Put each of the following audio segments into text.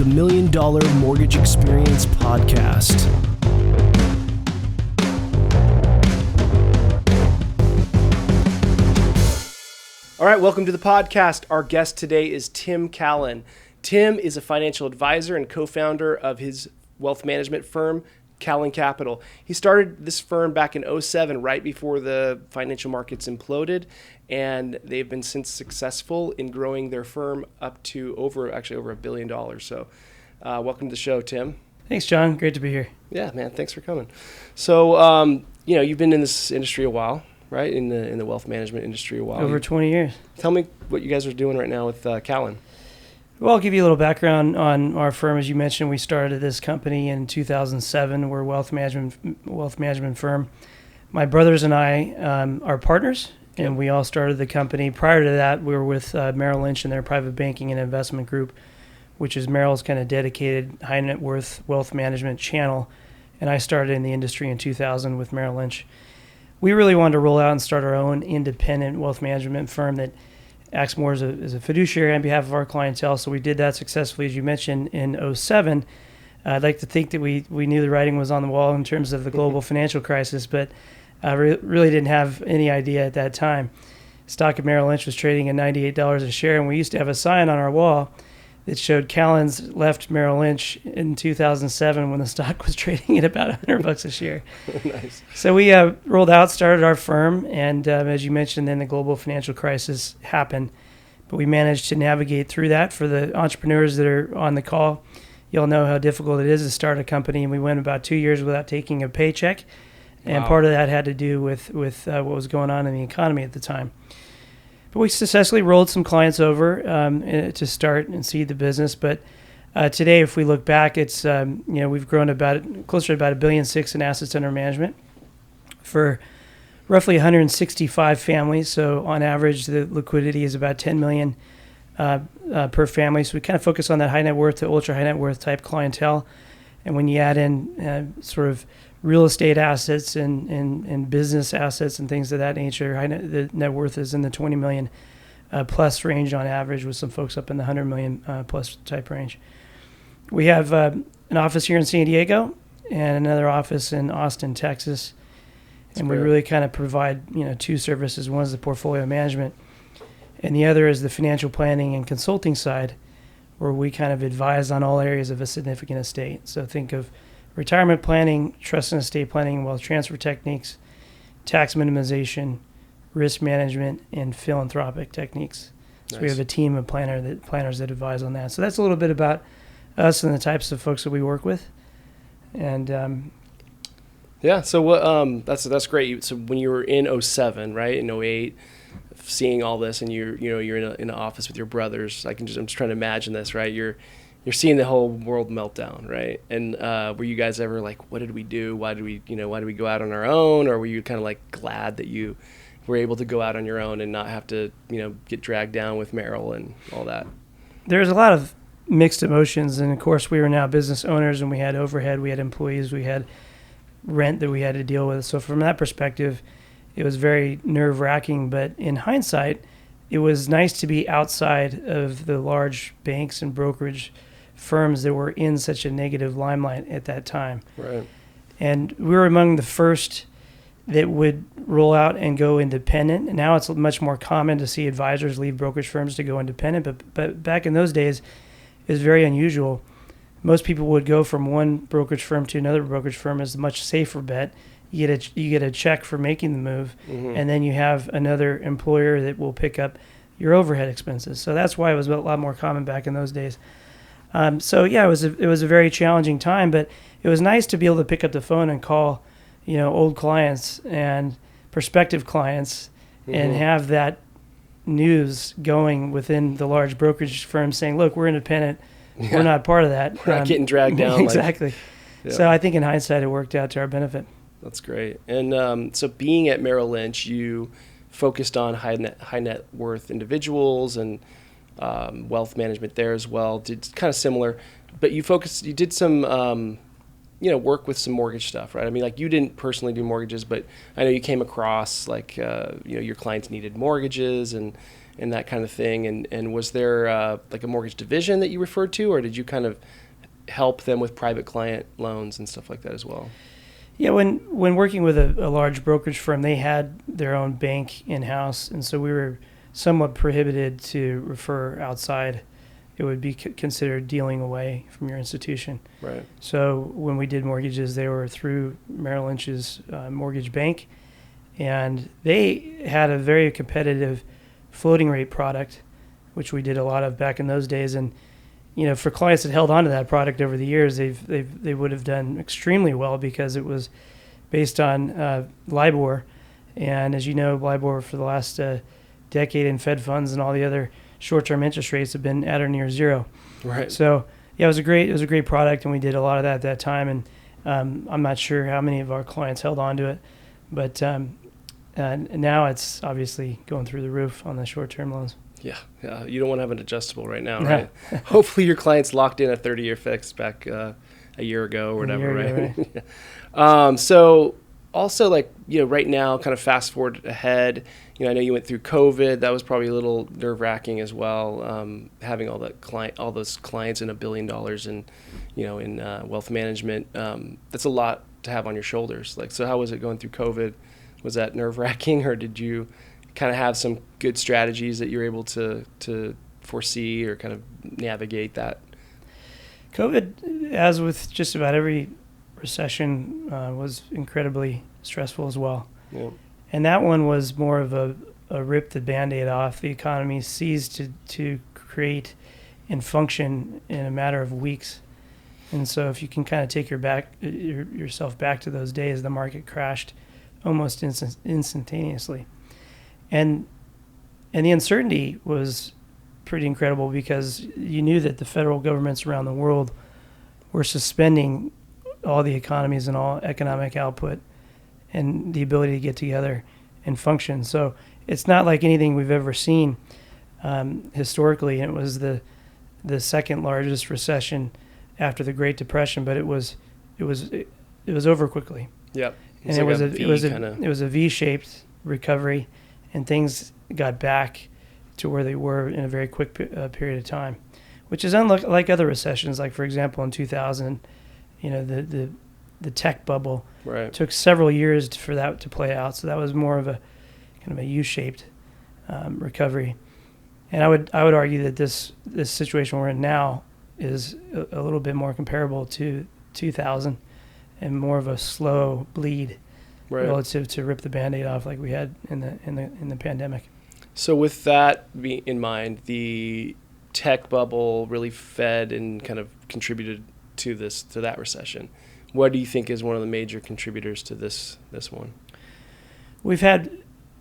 the $1 Million Mortgage Experience Podcast. All right, welcome to the podcast. Our guest today is Tim Callan. Tim is a financial advisor and co-founder of his wealth management firm, Callan Capital. He started this firm back in 2007, right before the financial markets imploded, and they've been since successful in growing their firm up to over $1 billion. So welcome to the show, Tim. Thanks, John. Great to be here. Yeah, man, thanks for coming. So, you've been in this industry a while, right? In the wealth management industry a while. Over 20 years. Tell me what you guys are doing right now with Callan. Well, I'll give you a little background on our firm. As you mentioned, we started this company in 2007. We're a wealth management firm. My brothers and I are partners, and we all started the company. Prior to that, we were with Merrill Lynch and their private banking and investment group, which is Merrill's kind of dedicated high net worth wealth management channel. And I started in the industry in 2000 with Merrill Lynch. We really wanted to roll out and start our own independent wealth management firm that acts more as a fiduciary on behalf of our clientele. So we did that successfully, as you mentioned, in 2007. I'd like to think that we knew the writing was on the wall in terms of the global financial crisis, but really didn't have any idea at that time. Stock of Merrill Lynch was trading at $98 a share, and we used to have a sign on our wall that showed Callan's left Merrill Lynch in 2007 when the stock was trading at about $100 a share. Nice. So we rolled out, started our firm, and as you mentioned, then the global financial crisis happened. But we managed to navigate through that. For the entrepreneurs that are on the call, you'll know how difficult it is to start a company, and we went about 2 years without taking a paycheck. And part of that had to do with what was going on in the economy at the time. But we successfully rolled some clients over to start and seed the business. But today, if we look back, it's we've grown closer to about $1.6 billion in assets under management for roughly 165 families. So on average, the liquidity is about $10 million per family. So we kind of focus on that high net worth to ultra high net worth type clientele. And when you add in sort of real estate assets and business assets and things of that nature, the net worth is in the 20 million plus range on average, with some folks up in the 100 million plus type range. We have an office here in San Diego and another office in Austin, Texas. And we really kind of provide two services. One is the portfolio management, and the other is the financial planning and consulting side, where we kind of advise on all areas of a significant estate. So think of retirement planning, trust and estate planning, wealth transfer techniques, tax minimization, risk management, and philanthropic techniques. So we have a team of planners that advise on that. So that's a little bit about us and the types of folks that we work with. And so what? That's great. So when you were in 2007, right, in 2008, seeing all this, and you're in an office with your brothers, I'm just trying to imagine this, right? You're seeing the whole world meltdown, right? And were you guys ever like, what did we do? Why did we go out on our own? Or were you kind of like glad that you were able to go out on your own and not have to, get dragged down with Merrill and all that? There's a lot of mixed emotions. And of course, we were now business owners, and we had overhead, we had employees, we had rent that we had to deal with. So from that perspective, it was very nerve-wracking. But in hindsight, it was nice to be outside of the large banks and brokerage firms that were in such a negative limelight at that time. Right. And we were among the first that would roll out and go independent. And now it's much more common to see advisors leave brokerage firms to go independent. But back in those days, it was very unusual. Most people would go from one brokerage firm to another brokerage firm as a much safer bet. You get a check for making the move, and then you have another employer that will pick up your overhead expenses. So that's why it was a lot more common back in those days. It was a very challenging time, but it was nice to be able to pick up the phone and call, old clients and prospective clients, and have that news going within the large brokerage firms saying, "Look, we're independent. Yeah. We're not part of that. We're not getting dragged down." Exactly. So I think in hindsight, it worked out to our benefit. That's great. And so being at Merrill Lynch, you focused on high net worth individuals and wealth management there as well. Did kind of similar, but you did some work with some mortgage stuff, right? I mean, like, you didn't personally do mortgages, but I know you came across your clients needed mortgages, and and that kind of thing. And was there like a mortgage division that you referred to, or did you kind of help them with private client loans and stuff like that as well? Yeah, when working with a large brokerage firm, they had their own bank in-house, and so we were somewhat prohibited to refer outside. It would be considered dealing away from your institution. Right. So when we did mortgages, they were through Merrill Lynch's mortgage bank, and they had a very competitive floating rate product, which we did a lot of back in those days. And for clients that held on to that product over the years, they would have done extremely well because it was based on LIBOR, and as you know, LIBOR for the last decade in Fed funds and all the other short-term interest rates have been at or near zero. Right. So yeah, it was a great product, and we did a lot of that at that time. And I'm not sure how many of our clients held on to it, but now it's obviously going through the roof on the short-term loans. Yeah, you don't want to have an adjustable right now, right? Hopefully your clients locked in a 30-year fix back a year ago or whatever, right? So also, like, right now, kind of fast forward ahead, I know you went through COVID. That was probably a little nerve-wracking as well, having all those clients and $1 billion in wealth management. That's a lot to have on your shoulders. Like, so how was it going through COVID? Was that nerve-wracking, or did you kind of have some good strategies that you're able to foresee or kind of navigate that? COVID, as with just about every recession, was incredibly stressful as well. Yeah. And that one was more of a rip the Band-Aid off. The economy ceased to create and function in a matter of weeks. And so if you can kind of take yourself back to those days, the market crashed almost instantaneously. And the uncertainty was pretty incredible because you knew that the federal governments around the world were suspending all the economies and all economic output and the ability to get together and function. So it's not like anything we've ever seen historically. It was the second largest recession after the Great Depression, but it was over quickly. Yep. And it was a V-shaped recovery, and things got back to where they were in a very quick period of time, which is unlike other recessions. Like, for example, in 2000, the tech bubble took several years for that to play out. So that was more of a kind of a U-shaped recovery. And I would argue that this situation we're in now is a little bit more comparable to 2000 and more of a slow bleed relative to rip the Band-Aid off like we had in the pandemic. So with that in mind, the tech bubble really fed and kind of contributed to that recession. What do you think is one of the major contributors to this one? We've had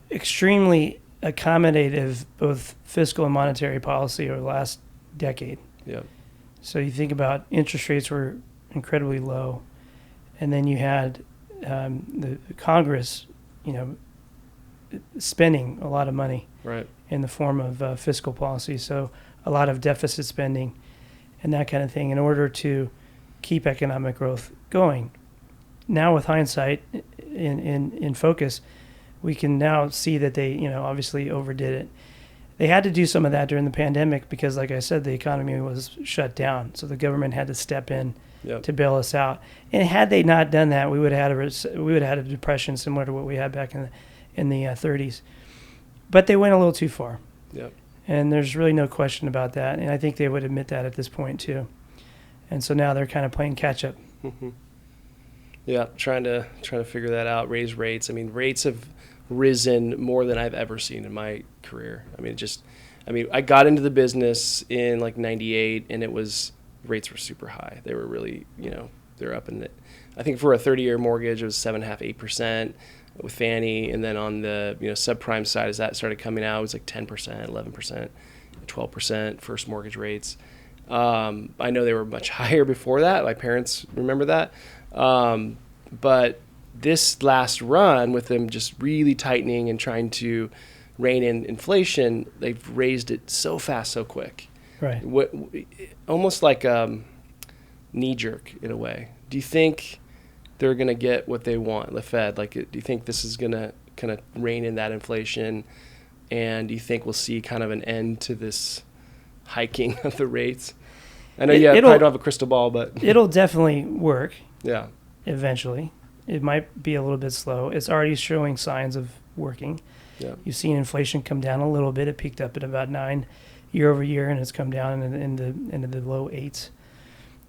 extremely accommodative both fiscal and monetary policy over the last decade. Yeah. So you think about interest rates were incredibly low, and then you had the Congress, spending a lot of money in the form of fiscal policy. So a lot of deficit spending and that kind of thing in order to keep economic growth going. Now with hindsight in focus, we can now see that they, obviously overdid it. They had to do some of that during the pandemic because, like I said, the economy was shut down. So the government had to step in to bail us out. And had they not done that, we would have had a depression similar to what we had back in the 30s. But they went a little too far. Yep. And there's really no question about that. And I think they would admit that at this point too. And so now they're kind of playing catch up. Mm-hmm. Yeah, trying to figure that out. Raise rates. I mean, rates have risen more than I've ever seen in my career. I got into the business in like '98, and rates were super high. They were really, they're up in it. I think for a 30-year mortgage, it was 7.5%, 8% with Fannie, and then on the subprime side, as that started coming out, it was like 10%, 11%, 12% first mortgage rates. I know they were much higher before that. My parents remember that. But this last run with them just really tightening and trying to rein in inflation, they've raised it so fast, so quick. Right. Almost like knee jerk in a way. Do you think they're going to get what they want, the Fed? Like, do you think this is going to kind of rein in that inflation And do you think we'll see kind of an end to this hiking of the rates? I know you probably don't have a crystal ball, but it'll definitely work. Yeah. Eventually. It might be a little bit slow. It's already showing signs of working. Yeah. You've seen inflation come down a little bit. It peaked up at about 9 year over year, and it's come down into the low 8s.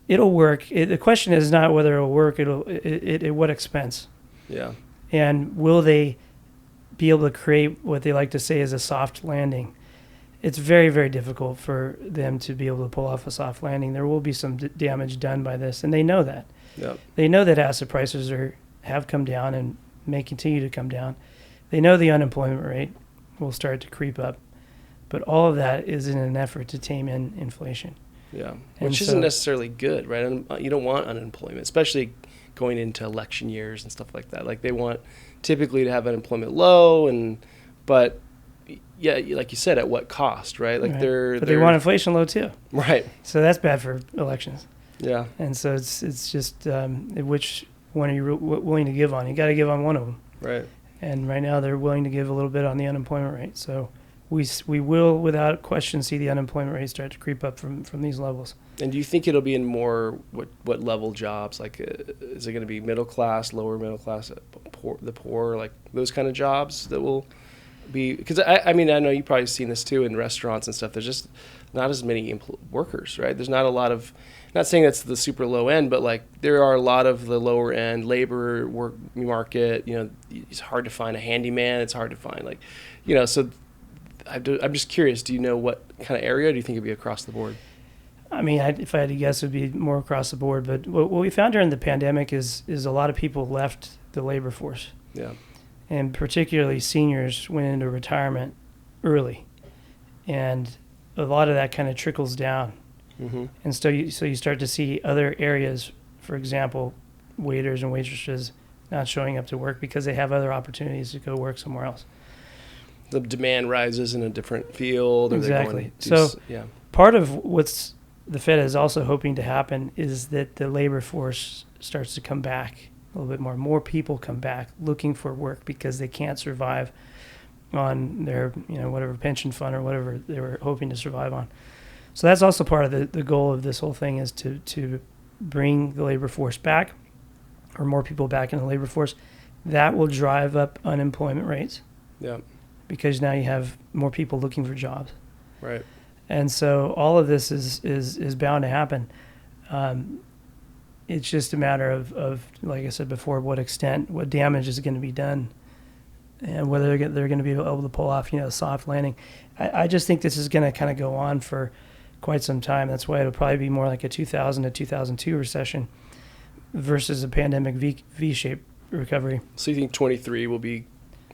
It'll work. The question is not whether it'll work. At what expense? Yeah. And will they be able to create what they like to say is a soft landing? It's very, very difficult for them to be able to pull off a soft landing. There will be some damage done by this, and they know that. Yep. They know that asset prices have come down and may continue to come down. They know the unemployment rate will start to creep up. But all of that is in an effort to tame in inflation. Yeah, which isn't necessarily good, right? You don't want unemployment, especially going into election years and stuff like that. Like they want typically to have unemployment low, but yeah, like you said, at what cost, right? Like right. But they want inflation low too. Right. So that's bad for elections. Yeah. And so it's just which one are you willing to give on? You got to give on one of them. Right. And right now they're willing to give a little bit on the unemployment rate. So we will, without question, see the unemployment rate start to creep up from these levels. And do you think it'll be in more what level jobs? Like, is it going to be middle class, lower middle class, the poor, like those kind of jobs that will be? Because I mean, I know you've probably seen this too in restaurants and stuff. There's just not as many workers, right? There's not a lot of. Not saying that's the super low end, but like there are a lot of the lower end labor work market. You know, it's hard to find a handyman. It's hard to find so. I'm just curious. Do you know what kind of area? Do you think it'd be across the board? I mean, if I had to guess, it would be more across the board. But what we found during the pandemic is a lot of people left the labor force. Yeah. And particularly seniors went into retirement early, and a lot of that kind of trickles down. Mm-hmm. And so you start to see other areas, for example, waiters and waitresses not showing up to work because they have other opportunities to go work somewhere else. The demand rises in a different field. Or exactly. Part of what's the Fed is also hoping to happen is that the labor force starts to come back a little bit more. More people come back looking for work because they can't survive on their, whatever pension fund or whatever they were hoping to survive on. So that's also part of the goal of this whole thing is to bring the labor force back, or more people back in the labor force. That will drive up unemployment rates. Yeah. Because now you have more people looking for jobs. Right. And so all of this is bound to happen. It's just a matter of, like I said before, what extent, what damage is going to be done, and whether they're going to be able to pull off, a soft landing. I just think this is going to kind of go on for quite some time. That's why it'll probably be more like a 2000 to 2002 recession versus a pandemic V-shaped recovery. So you think 23 will be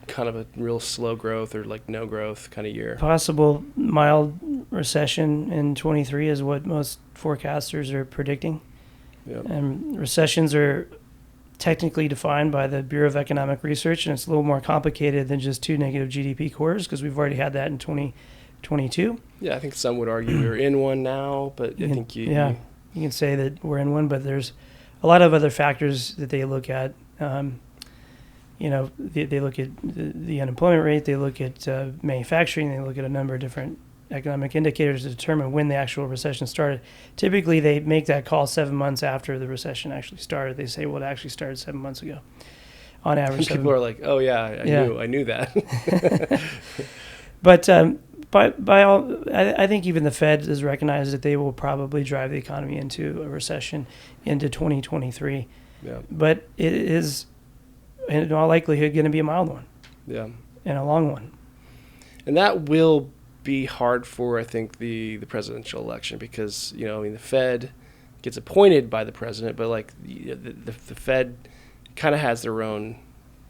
kind of a real slow growth or like no growth kind of year? Possible mild recession in 23 is what most forecasters are predicting. Yep. And recessions are technically defined by the Bureau of Economic Research, and it's a little more complicated than just 2 negative GDP quarters because we've already had that in 2022. Yeah, I think some would argue we're in one now, but I think you can say that we're in one, but there's a lot of other factors that they look at. They look at the unemployment rate, they look at manufacturing, they look at a number of different economic indicators to determine when the actual recession started. Typically, they make that call 7 months after the recession actually started. They say, well, it actually started 7 months ago, on average. People are like, oh, yeah, I knew that. But by all, I think even the Fed has recognized that they will probably drive the economy into a recession into 2023. Yeah. But it is, in all likelihood, going to be a mild one. Yeah. And a long one. And that will be hard for, I think, the presidential election because, the Fed gets appointed by the president, but like the Fed kind of has their own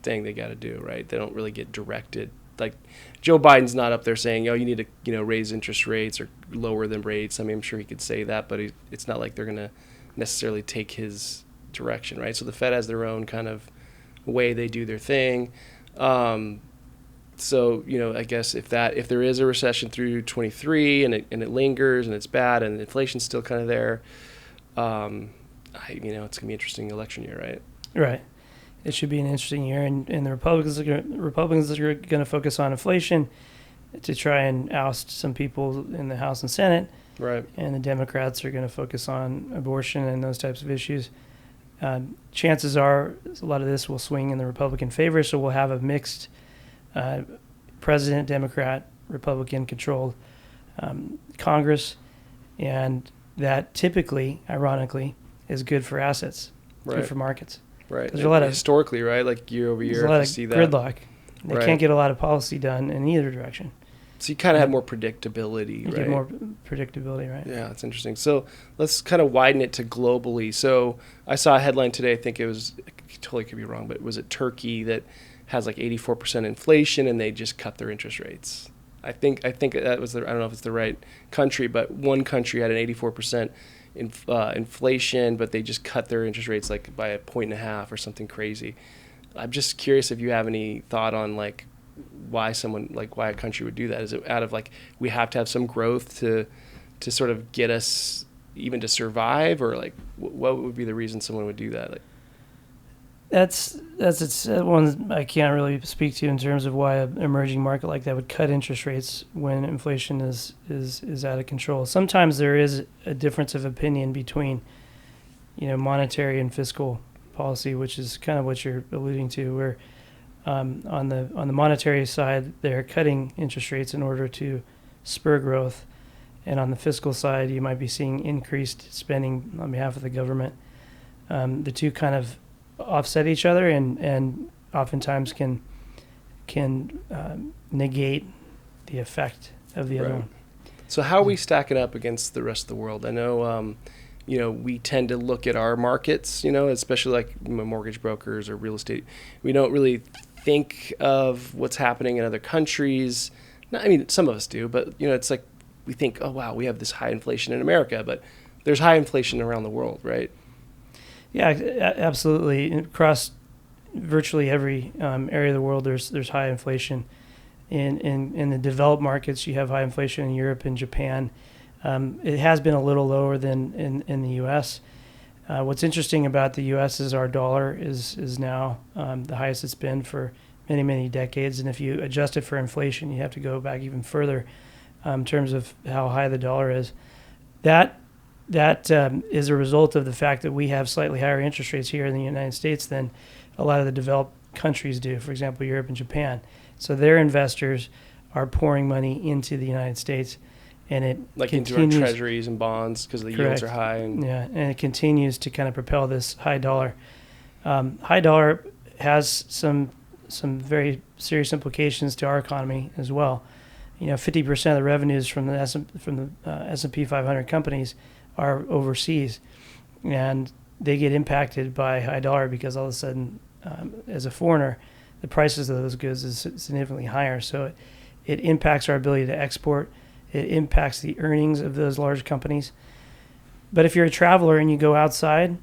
thing they got to do, right? They don't really get directed. Like Joe Biden's not up there saying, you need to, raise interest rates or lower them rates. I mean, I'm sure he could say that, but it's not like they're going to necessarily take his direction, right? So the Fed has their own kind of way they do their thing. So, I guess if there is a recession through 23 and it lingers and it's bad and inflation's still kind of there, it's going to be an interesting election year, right? Right. It should be an interesting year, and the Republicans are going to focus on inflation, to try and oust some people in the House and Senate. Right. And the Democrats are going to focus on abortion and those types of issues. Chances are a lot of this will swing in the Republican favor, so we'll have a mixed president, Democrat, Republican-controlled Congress, and that typically, ironically, is good for assets, good for markets. Right. There's a lot of historically, right, like year over year, there's a lot of see that gridlock. They can't get a lot of policy done in either direction. So you kind of have more predictability, right? You get more predictability, right? Yeah, that's interesting. So let's kind of widen it to globally. So I saw a headline today. I think it was, totally could be wrong, but was it Turkey that has like 84% inflation and they just cut their interest rates? I think that was I don't know if it's the right country, but one country had an 84% inflation, but they just cut their interest rates like by 1.5 or something crazy. I'm just curious if you have any thought on like why a country would do that. Is it out of like we have to have some growth to sort of get us even to survive, or like what would be the reason someone would do that? Like that's one I can't really speak to in terms of why an emerging market like that would cut interest rates when inflation is out of control. Sometimes there is a difference of opinion between monetary and fiscal policy, which is kind of what you're alluding to, where on the monetary side, they're cutting interest rates in order to spur growth. And on the fiscal side, you might be seeing increased spending on behalf of the government. The two kind of offset each other and oftentimes can negate the effect of the other one. So how are we stacking up against the rest of the world? I know, we tend to look at our markets, especially like mortgage brokers or real estate. We don't really think of what's happening in other countries. Some of us do, but it's like we think, oh wow, we have this high inflation in America, but there's high inflation around the world, right? Yeah, absolutely. Across virtually every area of the world, there's high inflation. In the developed markets, you have high inflation in Europe and Japan. It has been a little lower than in the U.S. What's interesting about the U.S. is our dollar is now the highest it's been for many, many decades. And if you adjust it for inflation, you have to go back even further in terms of how high the dollar is. That is a result of the fact that we have slightly higher interest rates here in the United States than a lot of the developed countries do, for example, Europe and Japan. So their investors are pouring money into the United States, and it continues, into our treasuries and bonds because the yields are high. And it continues to kind of propel this high dollar. High dollar has some very serious implications to our economy as well. 50% of the revenues from the S&P 500 companies are overseas, and they get impacted by high dollar because all of a sudden, as a foreigner, the prices of those goods is significantly higher. So it impacts our ability to export. It impacts the earnings of those large companies. But if you're a traveler and you go outside,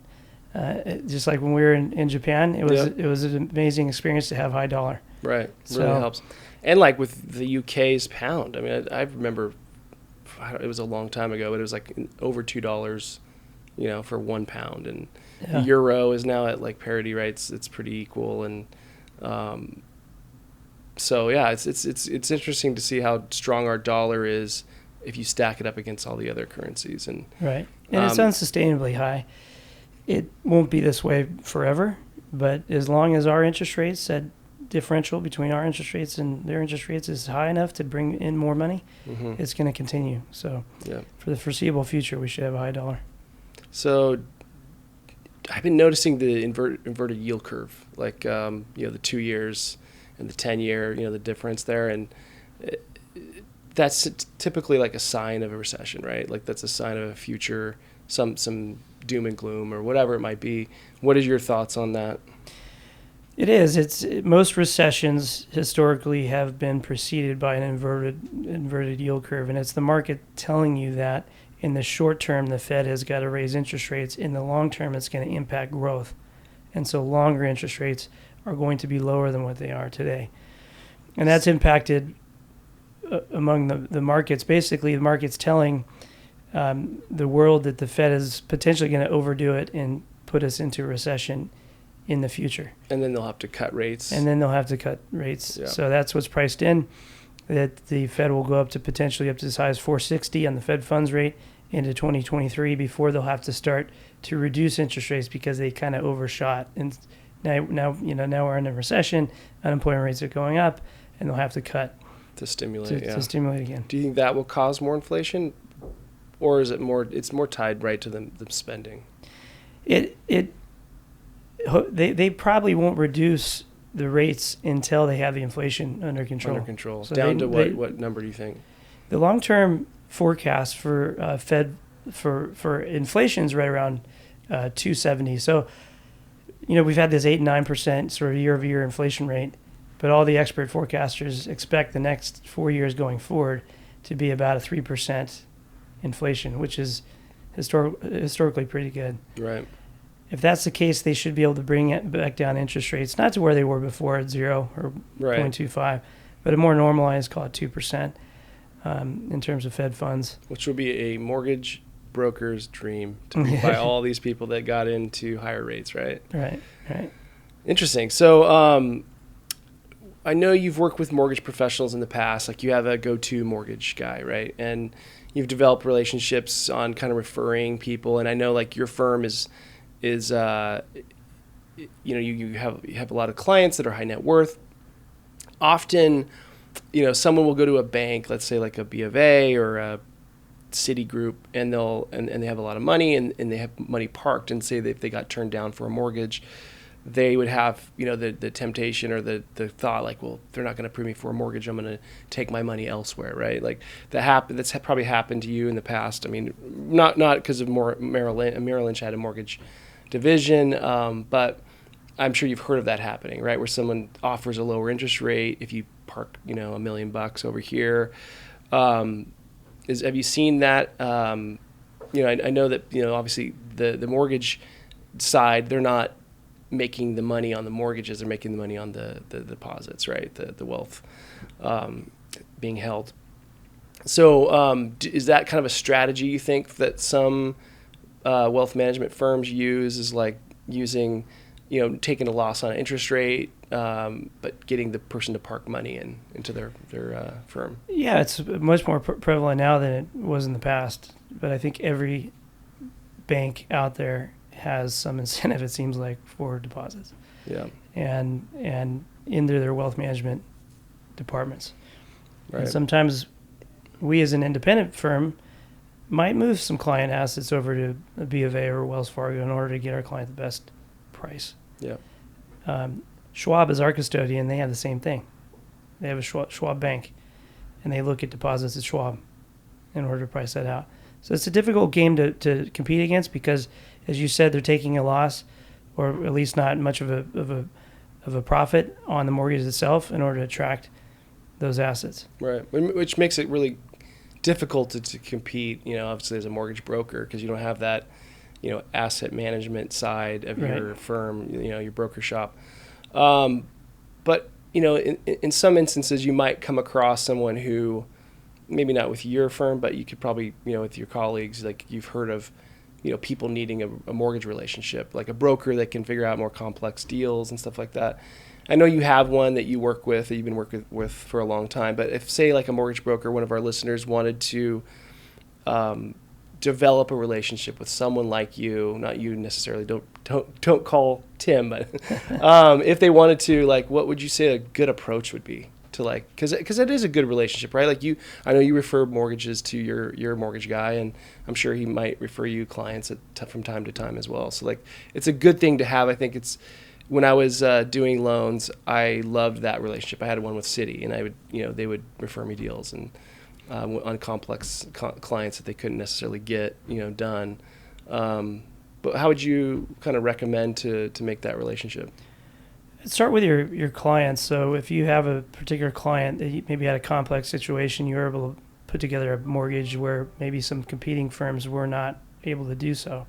just like when we were in Japan, it was an amazing experience to have high dollar. Right, really helps. And like with the UK's pound, I remember it was a long time ago, but it was like over $2, for £1, and the euro is now at like parity rates. It's pretty equal, and so yeah, it's interesting to see how strong our dollar is if you stack it up against all the other currencies. And right, and it's unsustainably high. It won't be this way forever, but as long as our interest rates, that differential between our interest rates and their interest rates is high enough to bring in more money, it's going to continue. So for the foreseeable future, we should have a high dollar. So I've been noticing the inverted yield curve, like the 2 years and the 10-year, the difference there, and that's typically like a sign of a recession, right? Like that's a sign of a future, some doom and gloom or whatever it might be. What is your thoughts on that? It is. Most recessions historically have been preceded by an inverted yield curve, and it's the market telling you that in the short term the Fed has got to raise interest rates. In the long term, it's going to impact growth, and so longer interest rates are going to be lower than what they are today, and that's impacted among the markets. Basically, the market's telling the world that the Fed is potentially going to overdo it and put us into a recession in the future. And then they'll have to cut rates. Yeah. So that's what's priced in. that the Fed will go up to potentially up to as high as 460 on the Fed funds rate into 2023 before they'll have to start to reduce interest rates because they kind of overshot. And now we're in a recession, unemployment rates are going up, and they'll have to cut to stimulate again. Do you think that will cause more inflation, or is it more? It's more tied right to them spending. They probably won't reduce the rates until they have the inflation under control. So down to what number do you think? The long-term forecast for Fed for inflation is right around 270. So, we've had this 8 and 9% sort of year-over-year inflation rate, but all the expert forecasters expect the next 4 years going forward to be about a 3% inflation, which is historically pretty good. Right. If that's the case, they should be able to bring it back down interest rates, not to where they were before at 0 or 0.25, but a more normalized, call it 2%, in terms of Fed funds. Which would be a mortgage broker's dream to buy all these people that got into higher rates, right? Right. Interesting. So I know you've worked with mortgage professionals in the past, like you have a go-to mortgage guy, right? And you've developed relationships on kind of referring people. And I know like your firm is you have a lot of clients that are high net worth. Often, someone will go to a bank, let's say like a B of A or a Citigroup, and they have a lot of money and they have money parked, and say that if they got turned down for a mortgage, they would have, the temptation or the thought like, well, they're not going to approve me for a mortgage, I'm going to take my money elsewhere, right? Like that's probably happened to you in the past. I mean, not because of Merrill Lynch had a mortgage division, but I'm sure you've heard of that happening, right? Where someone offers a lower interest rate if you park, $1 million over here. Have you seen that? I know that, obviously the mortgage side, they're not making the money on the mortgages, they're making the money on the deposits, right? The wealth being held. So is that kind of a strategy you think that some wealth management firms use, is like using, taking a loss on interest rate, but getting the person to park money into their firm? Yeah, it's much more prevalent now than it was in the past. But I think every bank out there has some incentive, it seems like, for deposits. Yeah. And into their wealth management departments. Right. And sometimes we as an independent firm might move some client assets over to a B of A or Wells Fargo in order to get our client the best price. Yeah. Schwab is our custodian. They have the same thing. They have a Schwab bank, and they look at deposits at Schwab in order to price that out. So it's a difficult game to compete against because, as you said, they're taking a loss, or at least not much of a profit on the mortgage itself in order to attract those assets. Right, which makes it really difficult to compete, obviously as a mortgage broker, because you don't have that, asset management side of your firm, your broker shop. But, in some instances you might come across someone who, maybe not with your firm, but you could probably, with your colleagues, like you've heard of, people needing a mortgage relationship, like a broker that can figure out more complex deals and stuff like that. I know you have one that you work with, that you've been working with for a long time, but if, say, like a mortgage broker, one of our listeners wanted to develop a relationship with someone like you, not you necessarily, don't call Tim, but if they wanted to, like, what would you say a good approach would be to, like, because it is a good relationship, right? Like I know you refer mortgages to your mortgage guy, and I'm sure he might refer you clients from time to time as well. So, like, it's a good thing to have. I think it's, when I was doing loans, I loved that relationship. I had one with Citi, and I would, they would refer me deals and on complex clients that they couldn't necessarily get, done. But how would you kind of recommend to make that relationship? Start with your clients. So if you have a particular client that maybe had a complex situation, you were able to put together a mortgage where maybe some competing firms were not able to do so,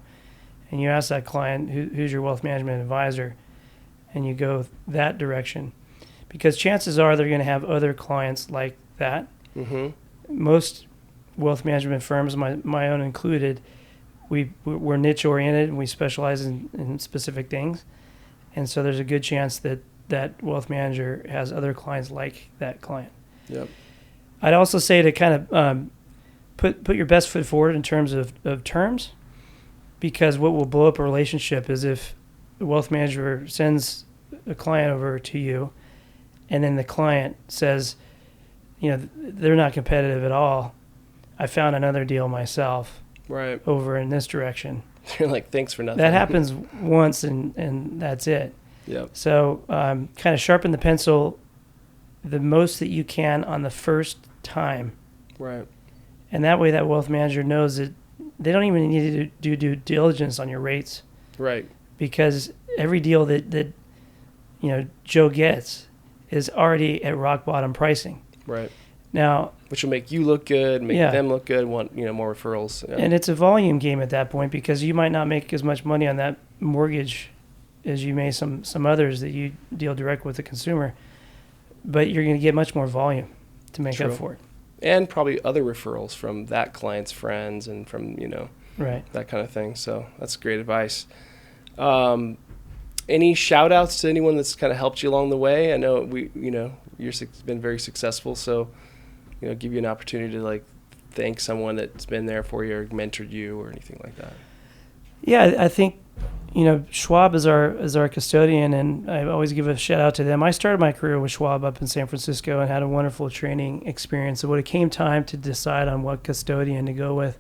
and you ask that client, who's your wealth management advisor, and you go that direction, because chances are they're going to have other clients like that. Mm-hmm. Most wealth management firms, my own included, we're niche oriented and we specialize in specific things, and so there's a good chance that wealth manager has other clients like that client. Yep. I'd also say to kind of put your best foot forward in terms of terms, because what will blow up a relationship is if the wealth manager sends a client over to you and then the client says, they're not competitive at all. I found another deal myself Right. over in this direction. You're like, thanks for nothing. That happens once and that's it. Yep. So kind of sharpen the pencil the most that you can on the first time. Right. And that way that wealth manager knows that they don't even need to do due diligence on your rates. Right. Because every deal that Joe gets is already at rock bottom pricing. Right. Now, which will make you look good, make them look good, want more referrals. Yeah. And it's a volume game at that point, because you might not make as much money on that mortgage as you may some others that you deal direct with the consumer, but you're going to get much more volume to make up for it. And probably other referrals from that client's friends and from, right, that kind of thing. So that's great advice. Any shout outs to anyone that's kind of helped you along the way? I know you're been very successful. So, give you an opportunity to thank someone that's been there for you or mentored you or anything like that. Yeah, I think, Schwab is our custodian, and I always give a shout out to them. I started my career with Schwab up in San Francisco and had a wonderful training experience. So when it came time to decide on what custodian to go with,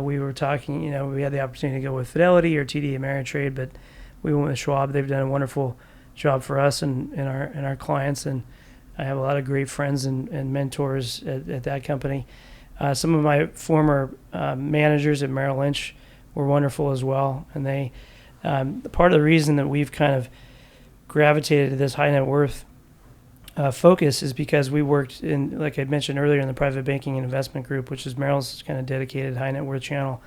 we were talking, we had the opportunity to go with Fidelity or TD Ameritrade, but we went with Schwab. They've done a wonderful job for us and our clients, and I have a lot of great friends and mentors at that company. Some of my former managers at Merrill Lynch were wonderful as well, and they part of the reason that we've kind of gravitated to this high net worth focus is because we worked in, like I mentioned earlier, in the private banking and investment group, which is Merrill's kind of dedicated high net worth channel.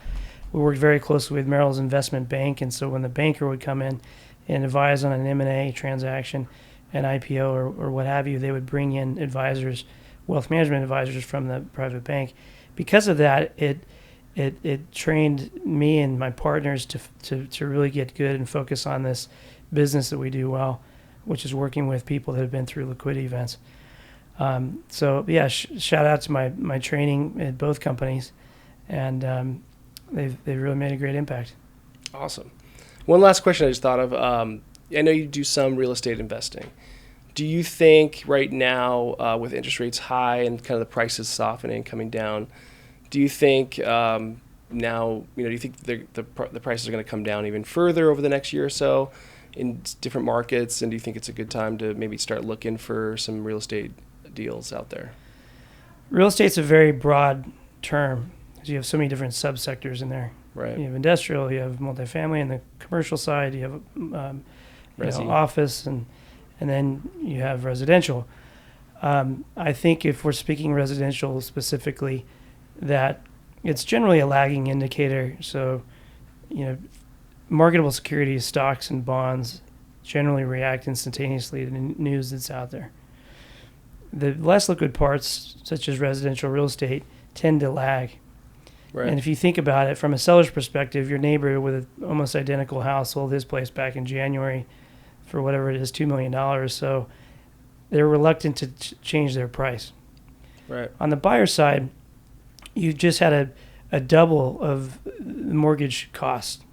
We worked very closely with Merrill's investment bank, and so when the banker would come in and advise on an M&A transaction, an IPO or what have you, they would bring in advisors, wealth management advisors from the private bank. Because of that, it trained me and my partners to really get good and focus on this business that we do well, which is working with people that have been through liquidity events. Shout out to my training at both companies, and they've really made a great impact. Awesome. One last question I just thought of. I know you do some real estate investing. Do you think right now, with interest rates high and kind of the prices softening, coming down, do you think now, do you think the prices are going to come down even further over the next year or so in different markets? And do you think it's a good time to maybe start looking for some real estate deals out there? Real estate's a very broad term because you have so many different subsectors in there. Right. You have industrial, you have multifamily in the commercial side, you have office, and then you have residential. I think if we're speaking residential specifically, that it's generally a lagging indicator. So, marketable securities, stocks, and bonds generally react instantaneously to the news that's out there. The less liquid parts, such as residential real estate, tend to lag. Right. And if you think about it from a seller's perspective, your neighbor with an almost identical house sold his place back in January for whatever it is, $2 million. So they're reluctant to change their price. Right. On the buyer side, you just had a double of the mortgage cost.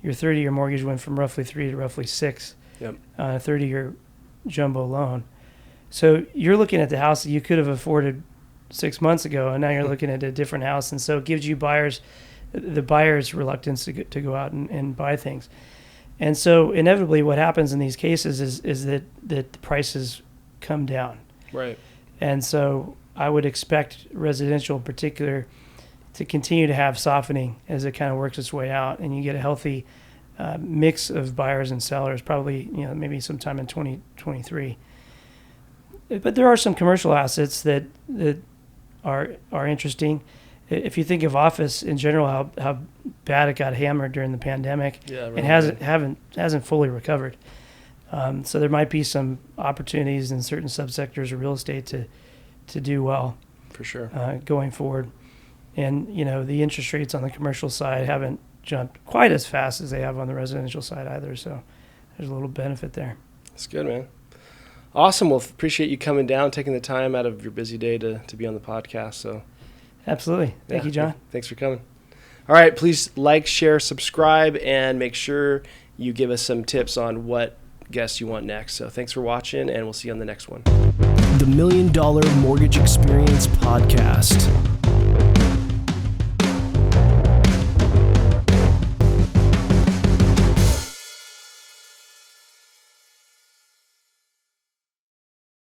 Your 30-year mortgage went from roughly 3 to roughly 6 on a 30-year jumbo loan. So you're looking at the house that you could have afforded 6 months ago, and now you're looking at a different house. And so it gives you the buyer's reluctance to go out and buy things. And so inevitably what happens in these cases is that the prices come down. Right. And so I would expect residential in particular to continue to have softening as it kind of works its way out, and you get a healthy mix of buyers and sellers, probably maybe sometime in 2023. But there are some commercial assets that are interesting. If you think of office in general, how bad it got hammered during the pandemic, really it hasn't fully recovered. So there might be some opportunities in certain subsectors of real estate to do well, for sure, going forward. And the interest rates on the commercial side haven't jumped quite as fast as they have on the residential side either. So there's a little benefit there. That's good, man. Awesome. Well, appreciate you coming down, taking the time out of your busy day to be on the podcast. So, absolutely. Thank you, John. Thanks for coming. All right. Please like, share, subscribe, and make sure you give us some tips on what guests you want next. So thanks for watching, and we'll see you on the next one. The $1 Million Mortgage Experience Podcast.